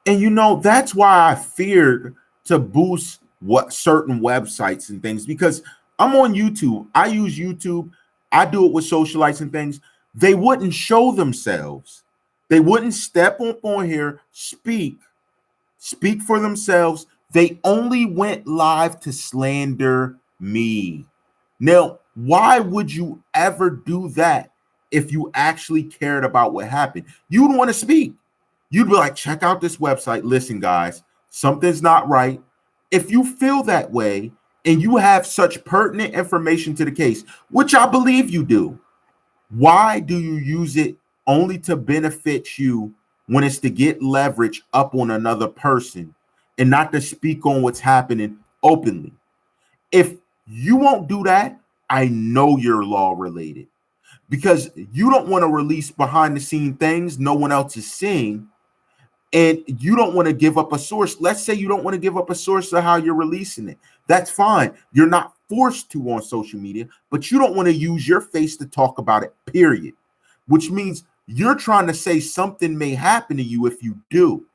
And you know, that's why I feared to boost what certain websites and things, because I'm on YouTube. I use YouTube. I do it with socialites and things. They wouldn't show themselves. They wouldn't step up on here, speak for themselves. They only went live to slander me. Now, why would you ever do that if you actually cared about what happened? You'd want to speak. You'd be like, check out this website. Listen, guys, something's not right. If you feel that way and you have such pertinent information to the case, which I believe you do, why do you use it only to benefit you when it's to get leverage up on another person and not to speak on what's happening openly? If you won't do that, I know you're law related because you don't want to release behind the scene things no one else is seeing. And you don't want to give up a source. Let's say you don't want to give up a source of how you're releasing it. That's fine. You're not forced to on social media, but you don't want to use your face to talk about it, period. Which means you're trying to say something may happen to you if you do,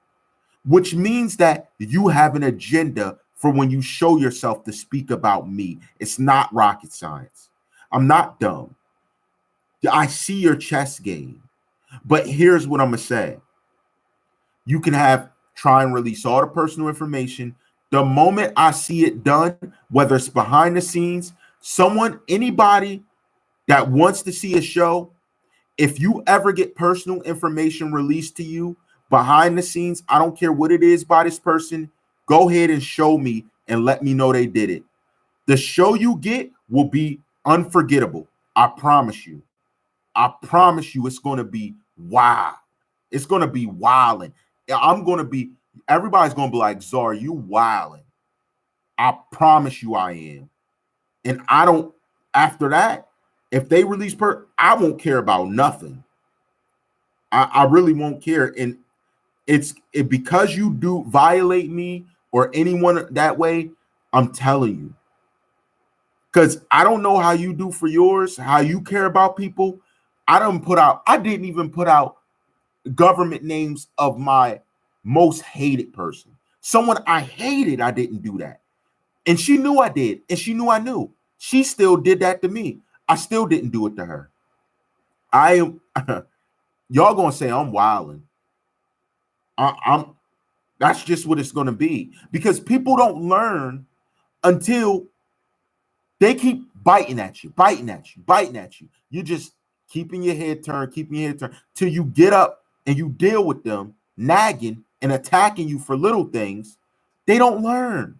which means that you have an agenda for when you show yourself to speak about me. It's not rocket science. I'm not dumb. I see your chess game. But here's what I'm going to say. You can try and release all the personal information. The moment I see it done, whether it's behind the scenes, anybody that wants to see a show, if you ever get personal information released to you behind the scenes, I don't care what it is by this person, go ahead and show me and let me know they did it. The show you get will be unforgettable. I promise you. I promise you it's going to be wow. It's going to be wilding. Everybody's going to be like, Czarr, you wilding. I promise you I am. And after that, if they release I won't care about nothing. I really won't care. And because you do violate me or anyone that way. I'm telling you, because I don't know how you do for yours, how you care about people. I didn't even put out government names of my most hated person. Someone I hated, I didn't do that. And she knew I did. And she knew I knew. She still did that to me. I still didn't do it to her. I am y'all gonna say I'm wilding. I'm that's just what it's gonna be. Because people don't learn until they keep biting at you, biting at you, biting at you. You're just keeping your head turned, till you get up and you deal with them nagging and attacking you for little things. They don't learn.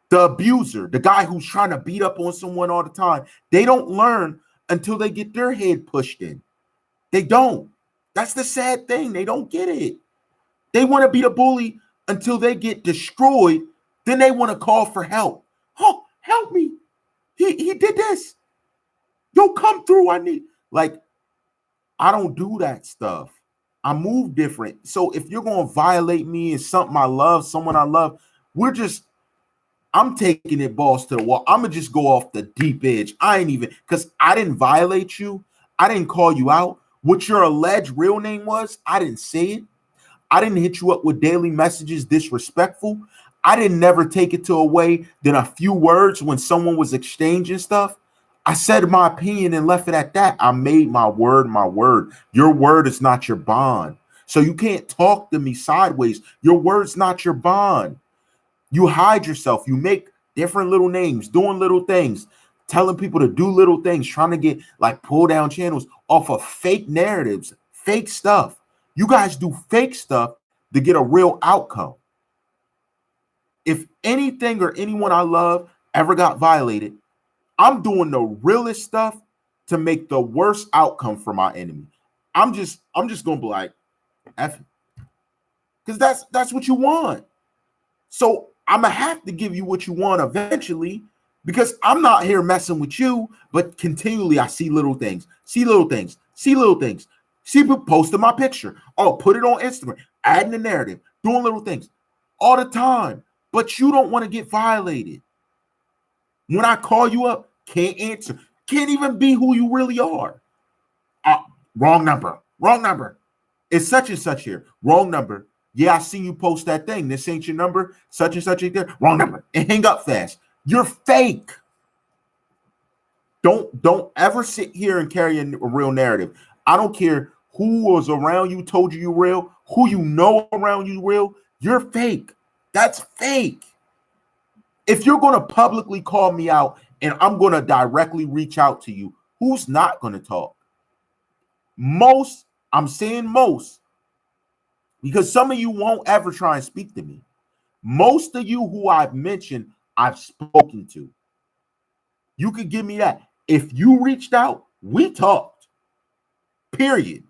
The abuser, the guy who's trying to beat up on someone all the time, they don't learn until they get their head pushed in. They don't. That's the sad thing. They don't get it. They want to be the bully until they get destroyed. Then they want to call for help. Oh, help me. He did this. Yo, come through. I don't do that stuff. I move different. So if you're going to violate me and something I love, someone I love, I'm taking it balls to the wall. I'm going to just go off the deep edge. Because I didn't violate you. I didn't call you out. What your alleged real name was, I didn't say it. I didn't hit you up with daily messages disrespectful. I didn't never take it to a way than a few words when someone was exchanging stuff. I said my opinion and left it at that. I made my word my word. Your word is not your bond. So you can't talk to me sideways. Your word's not your bond. You hide yourself. You make different little names, doing little things, telling people to do little things, trying to get pull down channels off of fake narratives, fake stuff. You guys do fake stuff to get a real outcome. If anything or anyone I love ever got violated, I'm doing the realest stuff to make the worst outcome for my enemy. I'm just gonna be like, F it. Because that's what you want. So I'm gonna have to give you what you want eventually, because I'm not here messing with you, but continually I see little things, see people posting my picture. Oh, put it on Instagram, adding the narrative, doing little things all the time. But you don't want to get violated. When I call you up, can't answer, can't even be who you really are. Wrong number. It's such and such here. Wrong number. Yeah, I see you post that thing. This ain't your number. Such and such ain't there. Wrong number. And hang up fast. You're fake. Don't ever sit here and carry a real narrative. I don't care who was around you told you real, who you know around you real. You're fake. That's fake. If you're going to publicly call me out and I'm going to directly reach out to you, who's not going to talk? Most, I'm saying most, because some of you won't ever try and speak to me. Most of you who I've mentioned, I've spoken to. You could give me that. If you reached out, we talked. Period.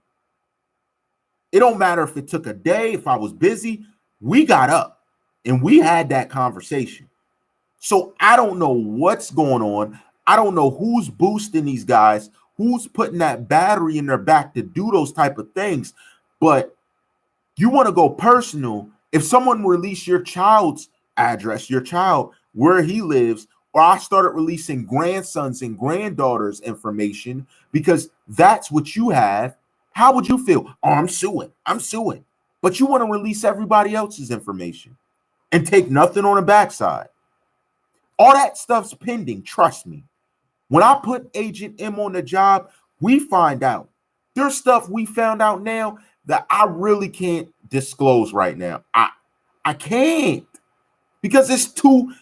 It don't matter if it took a day, if I was busy, we got up and we had that conversation. So I don't know what's going on. I don't know who's boosting these guys, who's putting that battery in their back to do those type of things. But you want to go personal. If someone released your child's address, your child, where he lives, or I started releasing grandsons and granddaughters information because that's what you have, how would you feel? Oh, I'm suing. But you want to release everybody else's information and take nothing on the backside. All that stuff's pending. Trust me. When I put Agent M on the job, we find out. There's stuff we found out now that I really can't disclose right now. I can't, because it's too.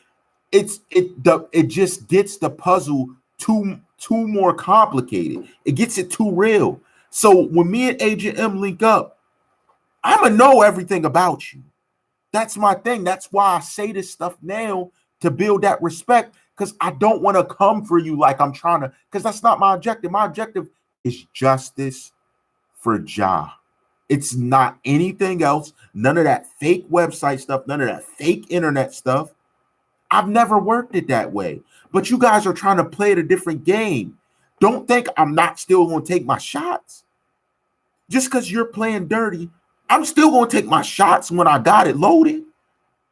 It just gets the puzzle too more complicated. It gets it too real. So when me and Agent M link up, I'm gonna know everything about you. That's my thing. That's why I say this stuff now, to build that respect, because I don't want to come for you like I'm trying to, because that's not my objective. My objective is justice for Czarr. It's not anything else. None of that fake website stuff, none of that fake internet stuff. I've never worked it that way. But you guys are trying to play it a different game. Don't think I'm not still going to take my shots. Just because you're playing dirty I'm still going to take my shots when I got it loaded.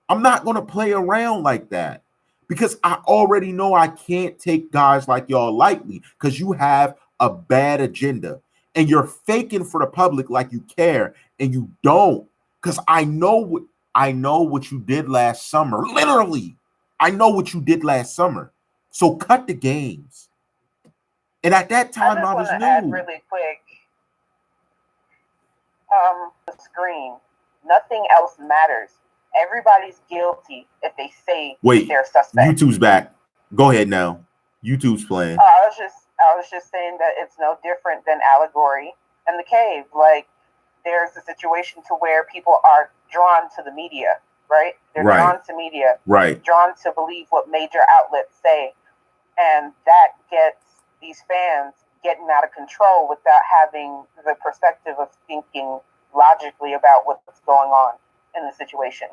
I'm not going to play around like that because I already know I can't take guys like y'all lightly because you have a bad agenda and you're faking for the public like you care and you don't. Because I know what you did last summer. Literally, I know what you did last summer. So cut the games. And at that I time, just I want was to add new. really quick. The screen. Nothing else matters. Everybody's guilty if they say Wait, they're suspect. YouTube's back. Go ahead now. YouTube's playing. I was just saying that it's no different than Allegory and the Cave. Like, there's a situation to where people are drawn to the media, right? They're Right. drawn to media, Right. drawn to believe what major outlets say, and that gets these fans getting out of control without having the perspective of thinking logically about what's going on in the situation.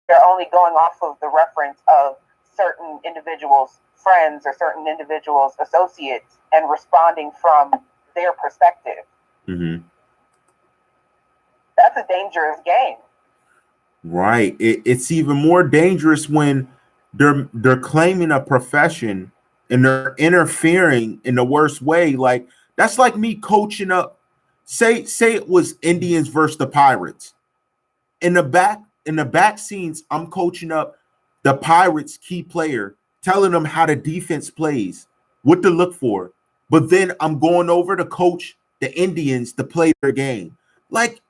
They're only going off of the reference of certain individuals' friends or certain individuals' associates and responding from their perspective. Mm-hmm. That's a dangerous game. Right. It's even more dangerous when they're claiming a profession and they're interfering in the worst way. Like that's like me coaching up. Say it was Indians versus the Pirates. In the back scenes, I'm coaching up the Pirates key player, telling them how the defense plays, what to look for. But then I'm going over to coach the Indians to play their game. Like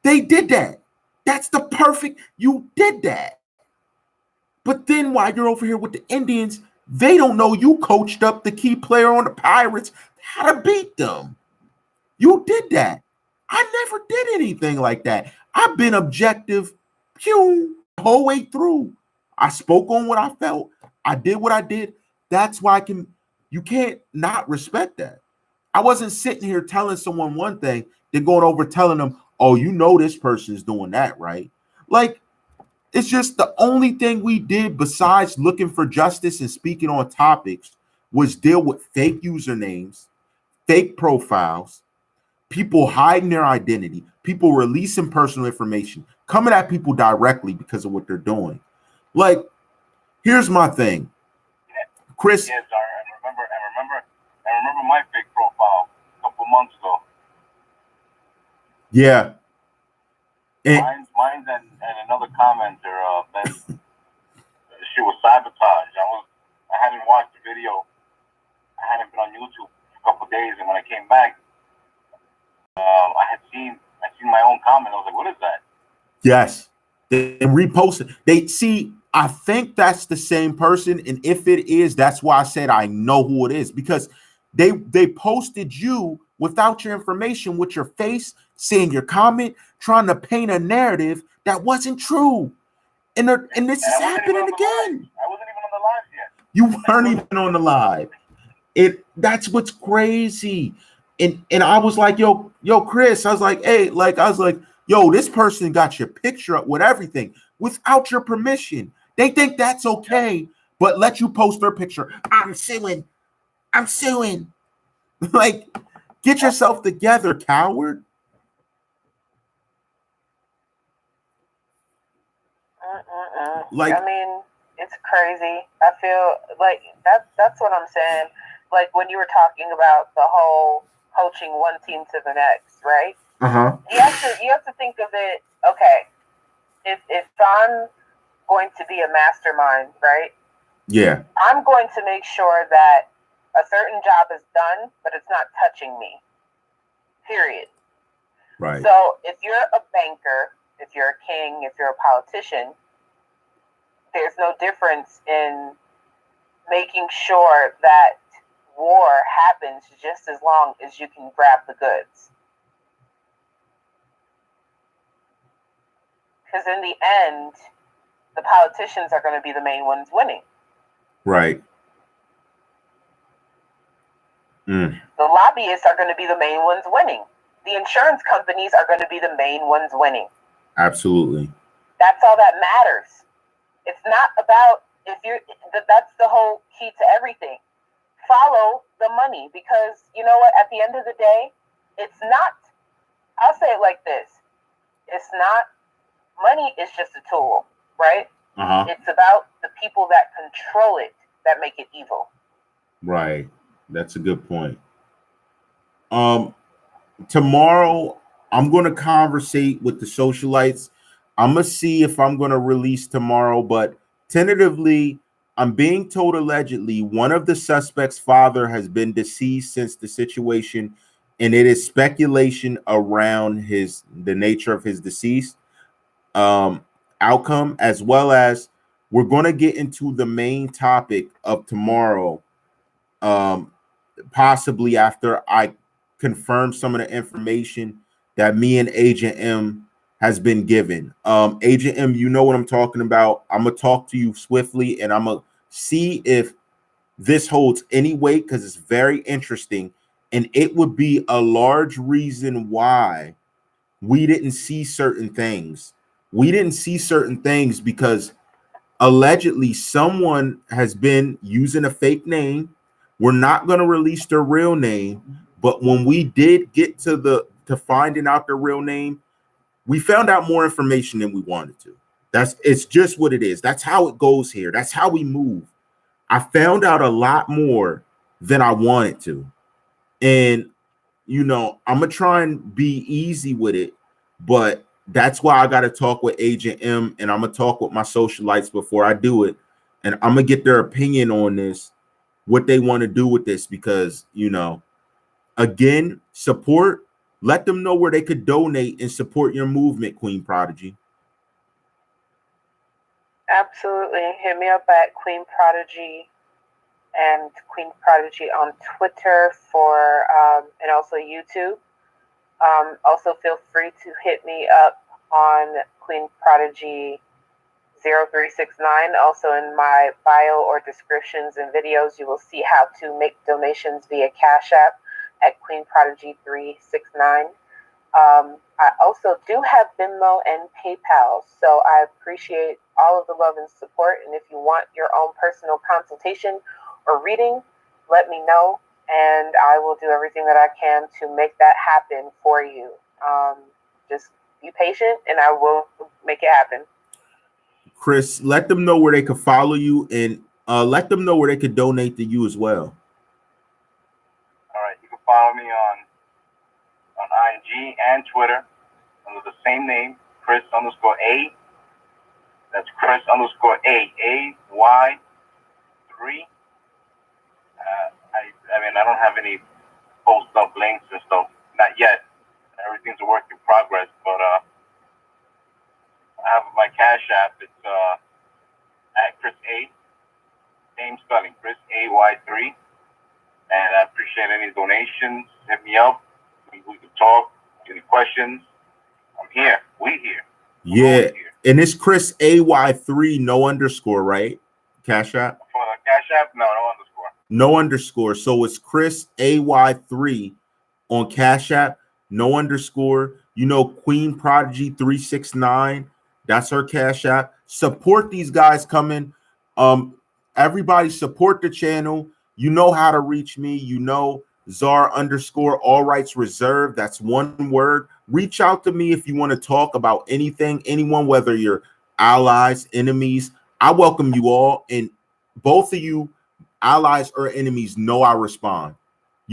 they did that. That's the perfect. You did that. But then while you're over here with the Indians, they don't know you coached up the key player on the Pirates how to beat them. You did that. I never did anything like that. I've been objective, the whole way through. I spoke on what I felt. I did what I did. That's why you can't not respect that. I wasn't sitting here telling someone one thing, then going over telling them, oh, you know this person's doing that, right? Like, it's just the only thing we did besides looking for justice and speaking on topics was deal with fake usernames, fake profiles, people hiding their identity, people releasing personal information, coming at people directly because of what they're doing. Like, here's my thing. Chris. Yes, I remember my fake profile a couple months ago. Yeah. Mine's and another commenter, Ben, she was sabotaged. I hadn't watched the video. I hadn't been on YouTube for a couple of days, and when I came back, I seen my own comment. I was like, "What is that?" Yes, they reposted. They see. I think that's the same person, and if it is, that's why I said I know who it is because they posted you without your information, with your face, saying your comment, trying to paint a narrative that wasn't true, and this is happening again. I wasn't even on the live yet. You weren't even on the live. That's what's crazy. And I was like, yo, Chris, I was like, hey, yo, this person got your picture up with everything without your permission. They think that's okay, but let you post their picture. I'm suing. Like, get yourself together, coward. Like, I mean, it's crazy. I feel like that's what I'm saying. Like when you were talking about the whole coaching one team to the next, right? Uh-huh. You have to think of it. Okay, if I'm going to be a mastermind, right? Yeah. I'm going to make sure that a certain job is done, but it's not touching me. Period. Right. So if you're a banker, if you're a king, if you're a politician, there's no difference in making sure that war happens just as long as you can grab the goods. Because in the end, the politicians are going to be the main ones winning. Right. The lobbyists are going to be the main ones winning. The insurance companies are going to be the main ones winning. Absolutely. That's all that matters. It's not about that's the whole key to everything. Follow the money because you know what? At the end of the day, it's not. I'll say it like this: it's not, money is just a tool, right? Uh-huh. It's about the people that control it that make it evil. Right. That's a good point. Tomorrow I'm going to conversate with the socialites. I'm going to see if I'm going to release tomorrow, but tentatively, I'm being told allegedly one of the suspects' father has been deceased since the situation, and it is speculation around the nature of his deceased outcome, as well as we're going to get into the main topic of tomorrow, possibly after I confirm some of the information that me and Agent M has been given. Agent M, you know what I'm talking about. I'm gonna talk to you swiftly, and I'm gonna see if this holds any weight, because it's very interesting, and it would be a large reason why we didn't see certain things. We didn't see certain things because allegedly someone has been using a fake name. We're not going to release their real name, but when we did get to finding out their real name, we found out more information than we wanted to. It's just what it is. That's how it goes here. That's how we move. I found out a lot more than I wanted to. And I'm gonna try and be easy with it, but that's why I got to talk with Agent M, and I'm gonna talk with my socialites before I do it, and I'm gonna get their opinion on this, what they want to do with this, because again, support. Let them know where they could donate and support your movement, Queen Prodigy. Absolutely. Hit me up at Queen Prodigy and Queen Prodigy on Twitter and also YouTube. Also feel free to hit me up on Queen Prodigy 0369. Also in my bio or descriptions and videos, you will see how to make donations via Cash App at Queen Prodigy 369. I also do have Venmo and PayPal, so I appreciate all of the love and support. And if you want your own personal consultation or reading, let me know, and I will do everything that I can to make that happen for you. Just be patient, and I will make it happen. Chris, let them know where they could follow you, and let them know where they could donate to you as well. All right, you can follow me on IG and Twitter under the same name, Chris_A. That's Chris_A, AY3. I don't have any post up links and stuff, not yet. Everything's a work in progress, but I have my Cash App. It's at Chris A. Same spelling, Chris AY3. And I appreciate any donations. Hit me up. We can talk. Any questions? I'm here. We here. Yeah, and it's Chris AY3, no underscore, right? Cash App? For the Cash App, no underscore. No underscore. So it's Chris AY3 on Cash App, no underscore. Queen Prodigy 369. That's her Cash App. Support these guys coming. Everybody support the channel. You know how to reach me. TheCzarr_ all rights reserved. That's one word. Reach out to me if you want to talk about anything, anyone, whether you're allies, enemies. I welcome you all. And both of you, allies or enemies, know I respond.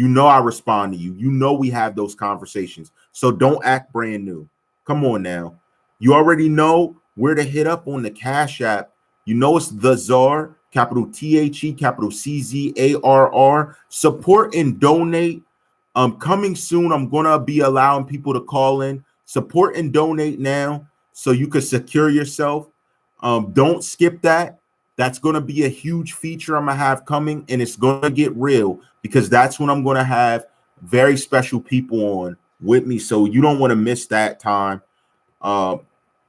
I respond to you. We have those conversations. So don't act brand new. Come on now. You already know where to hit up on the Cash App. It's TheCzarr, capital THE, capital CZARR. Support and donate. Coming soon, I'm gonna be allowing people to call in. Support and donate now so you can secure yourself. Don't skip that. That's gonna be a huge feature I'm gonna have coming, and it's gonna get real, because that's when I'm gonna have very special people on with me. So you don't want to miss that time.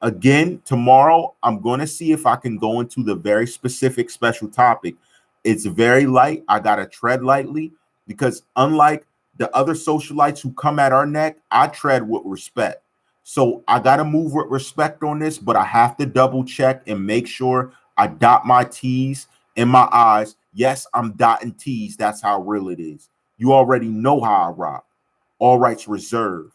Again, tomorrow, I'm going to see if I can go into the very specific special topic. It's very light. I got to tread lightly, because unlike the other socialites who come at our neck, I tread with respect. So I got to move with respect on this, but I have to double check and make sure I dot my T's and my I's. Yes, I'm dotting T's. That's how real it is. You already know how I rock. All rights reserved.